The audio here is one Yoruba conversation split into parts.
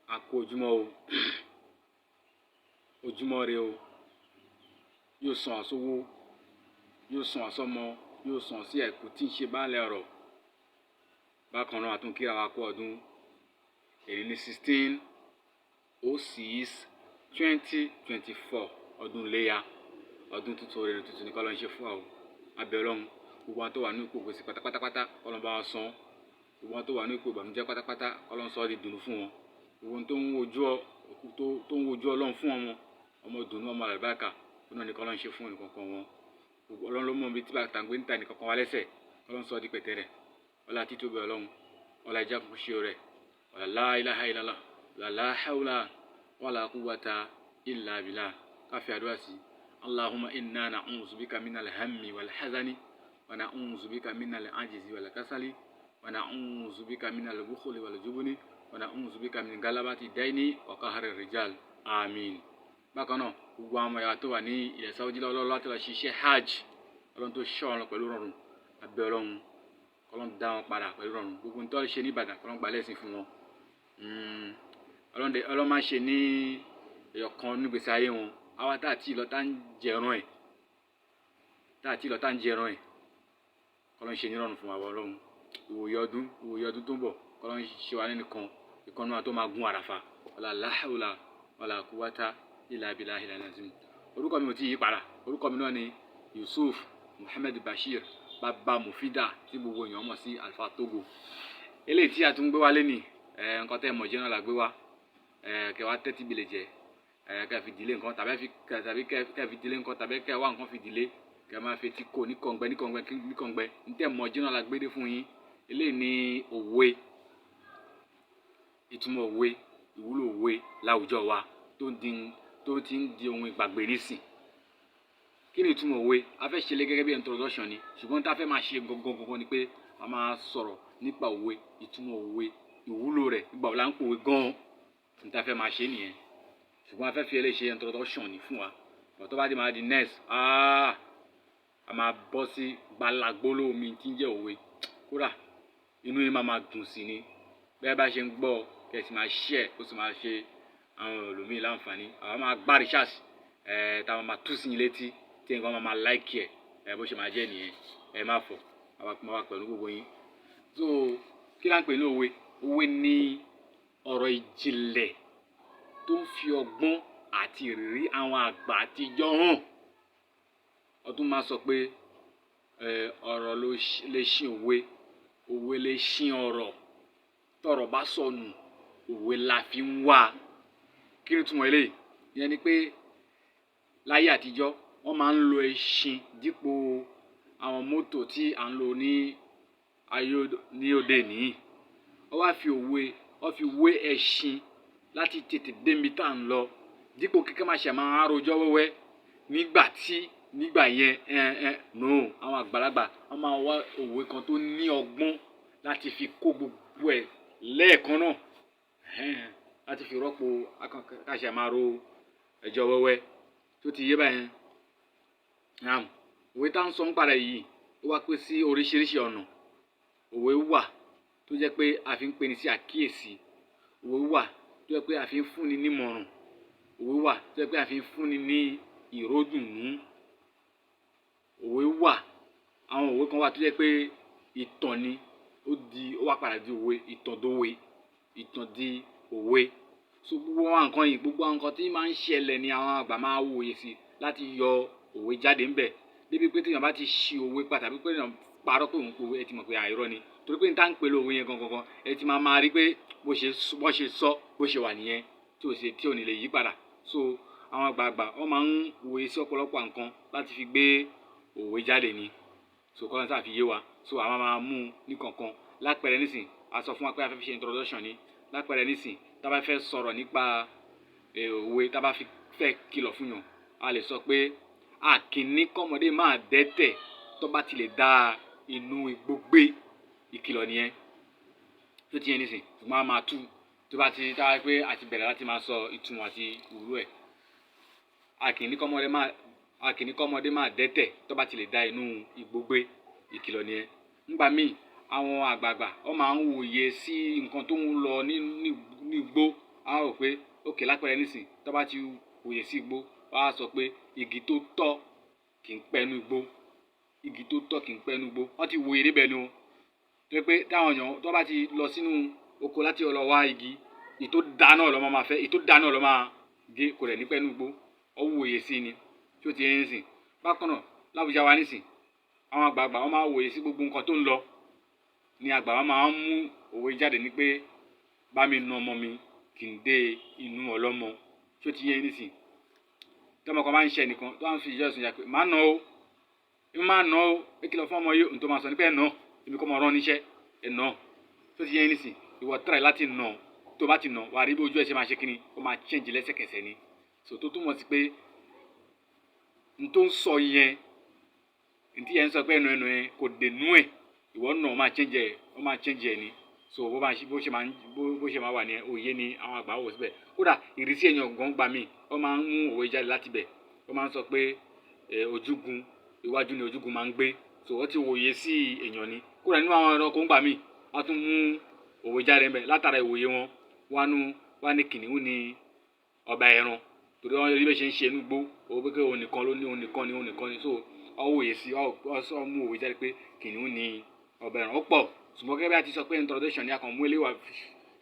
A kú ojúmọ́ o, ojúmọ́ re o, yóò sàn àsówó, yóò sàn àsọmọ, yóò sàn sí ẹ̀kú tí ń ṣe baálẹ̀ ọ̀rọ̀. Bákan náà a tún kíra wa kú ọdún. Èyí ni 16/06/2024 ọdún iléyá, ọdún tuntun rere tuntun ní kọ́ ló ń ṣe fún wa o. Abẹ́ Ọlọ́run gbogbo àwọn tó wà ní ipò gbèsè pátápátá Ọlọ́run bá wa san. Gbogbo àwọn tó wà ní ipò ìbànújẹ́ pátápátá Ọlọ́run sọ di dùnú fún wọn. Gbogbo tó ń wojú Ọlọ́run fún ọmọ dùnú ọmọ àlùbáríkà fún náà ní kọ́ ló ń ṣe fún ẹnìkankan wọn. Ọlọ́run ló mọ̀ bí tí bàtà ń gbé níta ẹnìkankan wa lẹ́sẹ̀ Ọlọ́run sọ di pẹ̀tẹ́rẹ̀. Ọlá títóbi Ọlọ́run, ọlá ìjà kò ṣe rẹ̀, ọlá la ilaha illallah, la hawla wala quwwata illa billah. Káfí àdúrà sí. Allahumma inna na'udhu bika minal hammi wal hazani wa na'udhu bika minal ajzi wal kasali wa na'udhu bika minal bukhli wal jubni wa na'udhu bika min galabati daini wa qahri rijal. Àmín. Bákan náà gbogbo àwọn ọmọ tó wà ní ilẹ̀ Saudi lọ́wọ́lọ́wọ́ láti lọ ṣiṣẹ́ hajj Ọlọ́run tó ṣọ́ wọn pẹ̀lú rọrùn. Abẹ́ Ọlọ́run Ọlọ́run dá wọn padà pẹ̀lú rọrùn. Gbogbo ń tọ́ ṣe ní Ìbàdàn Ọlọ́run gbà lẹ́sìn fún wọn. Ọlọ́run máa ṣe ní ẹ̀yọ̀kan nígbèsè ayé wọn. Àwa tá àti ìlọ tá ń jẹran ẹ̀ Ọlọ́run ṣe ní rọrùn fún wa Ọlọ́run. Ìwòye ọdún tó ń bọ̀ Ọlọ́run ṣe wá nínìkan ìkànnì wa tó máa gún àràfà. Ọlá la hawla wala quwwata illa billahi al-azim. Orúkọ mi ò tí yí padà. Orúkọ mi náà ni Yusuf Muhammad Bashir bàbá Mufida tí gbogbo èèyàn mọ̀ sí Alfa Togo. Eléyìí tí a tún gbé wá lénìí nǹkan tẹ́ mọ̀ jẹ́ náà la gbé wá. Kẹwàá tẹ́tí bìlẹ̀ jẹ́ kẹ́ fi dìlé nǹkan tàbí kẹ́ fi dìlé nǹkan tàbí kẹ́ wá nǹkan fi dìlé kẹ́ máa fi etí kò ní kọ̀ǹgbẹ́ ntẹ́ mọ̀ jẹ́ náà la gbé dé fún yín. Eléyìí ni òwe, ìtumọ̀ òwe, ìwúlò òwe láwùjọ wa tó ti ń di ohun ìgbàgbé nísìn. Kí ni ìtumọ̀ òwe? A fẹ́ ṣe lé gẹ́gẹ́ bí introduction ni, ṣùgbọ́n tá a fẹ́ máa ṣe gangan ni pé a máa sọ̀rọ̀ nípa òwe, ìtumọ̀ òwe, ìwúlò rẹ̀, ìgbà wo la ń pòwe gan-an ní tá a fẹ́ máa ṣe nìyẹn. Ṣùgbọ́n a fẹ́ fi eléyìí ṣe introduction ni fún wa. Bọ̀ tó bá di máa di next, a máa bọ́ sí gbalagbóló mi tí ń jẹ́ òwe. Kódà inú yín máa dùn sí ni. Bẹ́ẹ̀ bá ṣe ń gbọ́ kẹ́ sì máa share ó sì máa ṣe àwọn olùmí láǹfààní. Àwọn máa gbá research tá a máa tú sí yín létí tí nǹkan máa like ẹ̀ bó ṣe máa jẹ́ nìyẹn. Ẹ má fọ̀ máa wá pẹ̀lú gbogbo yín. So kí la ń pè ní òwe? Òwe ni ọ̀rọ̀ ìjìnlẹ̀ tó ń fi ọgbọ́n àti ìrírí àwọn àgbà àtijọ́ hàn. Ọdún máa sọ pé ọ̀rọ̀ lè ṣìn òwe, òwe lè ṣìn ọ̀rọ̀. Tọ̀rọ̀ bá sọnù, òwe la fi ń wá. Kí ni túmọ̀ eléyìí? Ìyẹn ni pé láyé àtijọ́ wọ́n máa ń lo ẹṣin dípò àwọn mọ́tò tí à ń lò ní òde nìyí. Wọ́n wá fi wé ẹṣin láti tètè débi tá à ń lọ dípò kíkẹ́ máa ṣe máa rojọ́ wẹ́wẹ́ nígbà yẹn no àwọn àgbàlagbà wọ́n máa wá òwe kan tó ní ọgbọ́n láti fi kó gbogbo ẹ̀ lẹ́ẹ̀kan náà láti fi rọ́pò káṣí máa ro ẹjọ́ wẹ́wẹ́ tó ti yé báyẹn. Òwe tá ń sọ ń parẹ́ yìí ó wá pé sí oríṣiríṣi ọ̀nà. Òwe wà tó jẹ́ pé a fi ń peni sí àkíyèsí. Òwe wà tó jẹ́ pé a fi ń fúnni nímọ̀ràn. Òwe wà tó jẹ́ pé a fi ń fúnni ní ìródùnnú. Òwe wà, àwọn òwe kan wà tó jẹ́ pé ìtàn ni ó wá padà di òwe, ìtàn di òwe. So gbogbo àwọn nǹkan yìí, gbogbo àwọn nǹkan tí máa ń ṣẹlẹ̀ ni àwọn àgbà máa wòye sí láti yọ òwe jáde ńbẹ̀. Débi pé téèyàn bá ti ṣi òwe pàtàkì pé èèyàn parọ́ pé òun pòwe ẹ ti mọ̀ pé àìrọ́ ni. Torí pé ní tá à ń pè lówe yẹn gangan ẹ ti máa rí pé bó ṣe sọ bó ṣe wà nìyẹn tí ò ní lè yí padà. So àwọn àgbààgbà wọ́n máa ń wòye sí ọ̀pọ̀lọpọ̀ nǹkan láti fi gbé òwe jáde ni. So kọ́ńtà sáà fi yé wa. So àwọn máa mú ní kankan. Lápẹẹrẹ nísìn a sọ fún wa pé a fẹ́ fi ṣe introduction ni. Lápẹẹrẹ nísìn tá a bá fẹ́ sọ̀rọ̀ nípa òwe tá a bá fẹ́ kìlọ̀ fún yàn a lè sọ pé àkìnní kọ́mọdé máa dẹ́tẹ̀ tó bá ti lè dá inú igbó gbé. Ìkìlọ̀ nìyẹn tó ti yẹn nísìn ṣùgbọ́n a máa tú tó bá ti dáa pé a ti bẹ̀rẹ̀ láti máa sọ ìtumọ̀ àti ìwúlò ẹ̀. Àkìnní kọ́mọdé máa dẹ́tẹ̀ tó bá ti lè dá inú igbó gbé. Ìkìlọ̀ nìyẹn. Nígbà míì àwọn àgbààgbà wọ́n máa ń wòye sí nǹkan tó ń lọ ní igbó á rò pé òkè lápẹẹrẹ nísìn tó bá ti wòye sí igbó wọ́n á sọ pé igi tó tọ́ kì í pẹ́nu igbó igi tó tọ́ kì í pẹ́nu igbó wọ́n ti wòye débẹ̀ ni o tó pé táwọn èèyàn tó bá ti lọ sínú oko láti lọ wá igi ìtó da náà lọ́ máa fẹ́ ìtó da náà lọ́ máa gé kò rẹ̀ ní pẹ́nu igbó ọ wòye sí ni tí ó ti yẹn nísìn bákan náà láwùjọ wa nísìn àwọn àgbààgbà wọn máa wòye sí gbogbo nǹkan tó ń lọ ni àgbà wọn máa ń mú òwe jáde ní pé bá mi na ọmọ mi kì í dé inú ọlọ́mọ tí ó ti yẹn nísìn tí ọmọ kan máa ń ṣe nìkan tó máa ń fi ìjọ ìsìn yà pé má nà ó má nà ó pé kí lọ fún ọmọ yìí ohun tó máa sọ ní pé ẹ̀ nà èmi kọ́ mọ rán níṣẹ́ ẹ̀ nà tí ó ti yẹn nísìn ìwọ try láti nà tó bá ti nà wà á rí bí ojú ẹ̀ ṣe máa ṣe kíni ó máa change lẹ́sẹ̀kẹsẹ̀ ni so tó túmọ̀ sí pé n tó ń sọ yẹn ntí yẹn ń sọ pé ẹnu yẹn kò dènú ẹ̀ ìwọ nà ó máa change ẹ̀ ni so bó ṣe máa wà ní òye ni àwọn àgbà wò síbẹ̀ kódà ìrísí èèyàn gan gbà mí wọ́n máa ń mú òwe jáde láti bẹ̀ wọ́n máa ń sọ pé ojúgun iwájú ni ojúgun máa ń gbé so wọ́n ti wòye sí èèyàn ni kódà nínú àwọn ẹranko ń gbà mí wọ́n tún mú òwe jáde ńbẹ̀ látara ìwòye wọn wá ní kìnìún ni ọba ẹran torí wọn rí bẹ́ẹ̀ ṣe ń ṣe inú gbó owó pé òun nìkan ló ní òun nìkan ni so ọ wòye sí ọ mú òwe jáde pé kìnìún ni ọba ẹran ó pọ̀ ṣùgbọ́n gẹ́gẹ́ bí a ti sọ pé introduction ni a kàn mú eléwà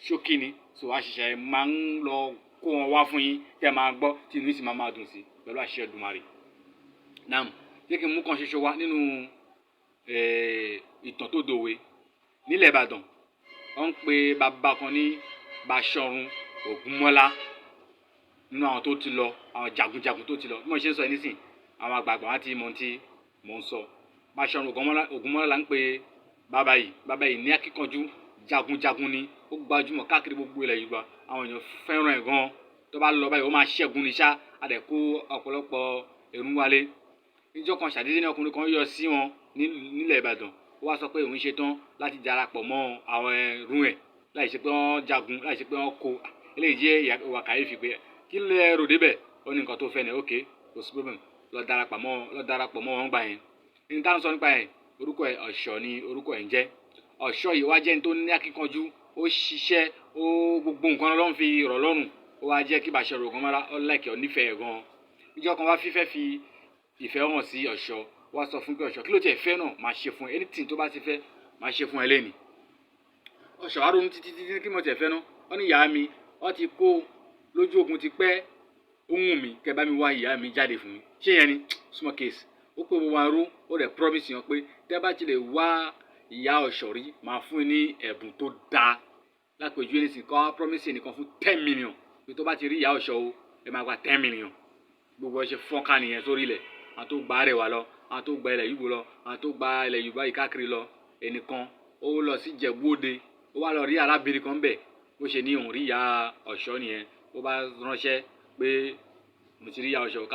ṣókí ni so àṣìṣe máa ń lọ kó wọn wá fún yín tẹ́ máa gbọ́ tí inú sì máa dùn sí pẹ̀lú àṣẹ Èdùmàrè. Naam jẹ́ kí n mú kan ṣoṣo wá nínú ìtàn tó dòwe nílẹ̀ Ìbàdàn wọ́n ń pe bàbá kan ní Baṣọ̀run Ògúnmọ́lá nínú àwọn tó ti lọ àwọn jagunjagun tó ti lọ bí mo ṣe ń sọ nísìn àwọn àgbààgbà wọn ti mọ tí mò ń sọ Baṣọ̀run Ògúnmọ́lá là ń pe bàbá yìí ní akíkanjú jagunjagun ni ó gbajúmọ̀ káàkiri gbogbo ilẹ̀ Yorùbá àwọn èèyàn fẹ́ràn ẹ̀ gan tó bá lọ báyìí ó máa ṣẹ́gun ní ṣá àdẹ̀kú ọ̀pọ̀lọpọ̀ ẹ̀rú wálé níjọ́ kan ṣàdédé ní ọkùnrin kan yọ sí wọn nílẹ̀ Ìbàdàn ó wá sọ pé òun ṣe tán láti darapọ̀ mọ́ àwọn ẹrú ẹ̀ láì ṣe pé wọ́n jagun láì ṣe pé wọ́n kó eléyìí jẹ́ ìwà kàyéfì pé kí lẹ rò débẹ̀ ó ní nǹkan tó fẹ́ ni ok kò sí problem lọ darapọ̀ mọ́ wọn gbà yẹn ní táwọn sọ nípa ẹ̀ orúkọ ẹ̀ Ọ̀ṣọ́ ni orúkọ ẹ̀ ń jẹ́ Ọ̀ṣọ́ yìí wá jẹ́ ní tó ní akíkanjú ó ṣiṣẹ́ ó gbogbo nǹkan ló ń fi rọ̀ lọ́rùn ó wá jẹ́ kí Baṣọ̀run Ògúnmọ́lá ó láìkẹ́ ọ nífẹ̀ẹ́ gan níjọ́ kan wá fífẹ́ fi ìfẹ́ hàn sí Ọ̀ṣọ́ wá sọ fún pé Ọ̀ṣọ́ kí ló tiẹ̀ fẹ́ náà máa ṣe fún ẹ anything tó bá ti fẹ́ máa ṣe fún ẹ lẹ́ni Ọ̀ṣọ́ wá ronú títí kí mo tiẹ̀ fẹ́ náà wọ́n ní ìyá mi wọ́n ti kó lójú ogun ti pẹ́ ó wù mí kẹ́ bá mi wá ìyá mi jáde fún mi ṣé yẹn ni small case ó pé mo wá rú ó dẹ̀ promise yẹn pé tẹ́ bá ti lè wá ìyá Ọ̀ṣọ́ rí máa fún ní ẹ̀bùn tó dáa lápèjú ẹni sìn kọ́ promise ẹnìkan fún 10 million pé tó bá ti rí ìyá Ọ̀ṣọ́ o ẹ máa gba 10 million gbogbo ẹ ṣe fọ́nká nìyẹn sórí ilẹ̀ àwọn tó gba Arẹwà lọ àwọn tó gba ilẹ̀ Yíbò lọ àwọn tó gba ilẹ̀ Yorùbá yìí káàkiri lọ ẹnìkan ó lọ sí Ìjẹ̀bú Òde ó wá lọ rí arábìnrin kan bẹ̀ bó ṣe ní òun rí ìyá Ọ̀ṣọ́ nìyẹn ó bá ránṣẹ́ pé mo ti rí ìyá Ọ̀ṣọ́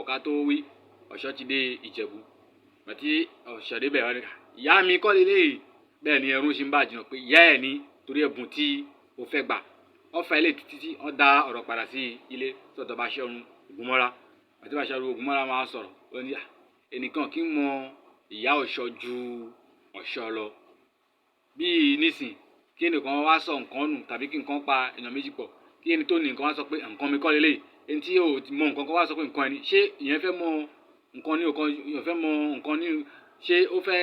ká tó wí Ọ̀ṣọ́ ti dé Ìjẹ̀bú àti Ọ̀ṣọ́ débẹ̀ wá ní ìyá mi kọ́ lélẹ́yìí bẹ́ẹ̀ ni ẹrú ṣe ń bá jìnnà pé ìyá ẹ̀ ní torí ẹ̀bùn tí o fẹ́ gbà wọ́n fa ilé títí wọ́n dá ọ̀rọ̀ padà sí ilé sọ̀tọ̀ Baṣọ̀run Ògúnmọ́lá àti Baṣọ̀run Ògúnmọ́lá máa sọ̀rọ̀ ó ní ẹnìkan kí ń mọ ìyá Ọ̀ṣọ́ ju Ọ̀ṣọ́ lọ bíi nísìn kí ẹnìkan wá sọ nǹkan nù tàbí kí nǹkan pa èèyàn méjì pọ̀ kí ẹni tó ní nǹkan wá sọ pé nǹkan mi kọ́ lélẹ́yìí ẹni tí yóò mọ nǹkan kan wá sọ pé nǹkan ẹni ṣé ìyẹn fẹ́ mọ nǹkan ní ọ̀kan ìyẹn fẹ́ mọ nǹkan ní ṣé ó fẹ́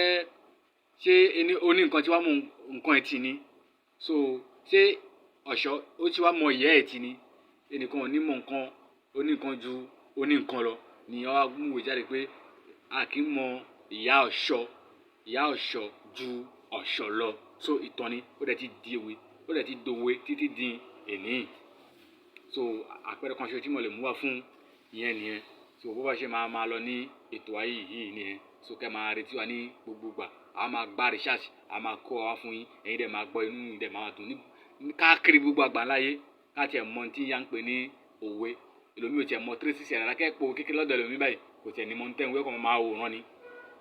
ṣé ẹni oní nǹkan tí wàá mọ nǹkan ẹ̀ tì ní so ṣé Ọ̀ṣọ́ ó ti wá mọ ìyá ẹ̀ tì ní ẹnìkan ò ní mọ nǹkan oní nǹkan ju oní nǹkan lọ ni wọ́n á mú ìwé jáde pé a kì í mọ ìyá Ọ̀ṣọ́ ju Ọ̀ṣọ́ lọ so ìtàn ni ó dẹ̀ ti di òwe ó dẹ̀ ti dòwe títí di èní so àpẹẹrẹ kan ṣe tí mo lè mú wá fún ìyẹn nìyẹn so bó bá ṣe máa lọ ní ètò ayé yìí nìyẹn so kẹ́ máa retí wa ní gbogbo gbà a máa gbá research a máa kọ́ wa fún yín ẹ̀yin dẹ̀ máa gbọ́ inú yín dẹ̀ máa dùn ní káàkiri gbogbo àgbáńláyé káàtì ẹ̀ mọ tí yá ń pè ní òwe èlòmí ò tiẹ̀ mọ 360 àrà kẹ́pọ̀ kékeré lọ́dọ̀ èlòmí báyìí kò tiẹ̀ ní mọ tẹ́ ìwé kan máa wòran ni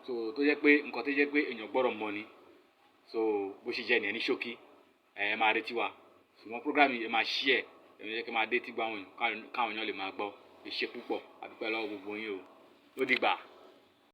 so tó jẹ́ pé nǹkan tó jẹ́ pé èèyàn gbọ́dọ̀ mọ ni so bó ṣe jẹ́ nìyẹn ní ṣókí ẹ̀ máa retí wa ṣùgbọ́n program yìí ẹ máa share ẹ̀ jẹ́ kí máa dé tí gbà wọn káwọn èèyàn lè máa gbọ́ ẹ ṣé púpọ̀ àdúpẹ́ lọ́wọ́ gbogbo yín o ó dìgbà.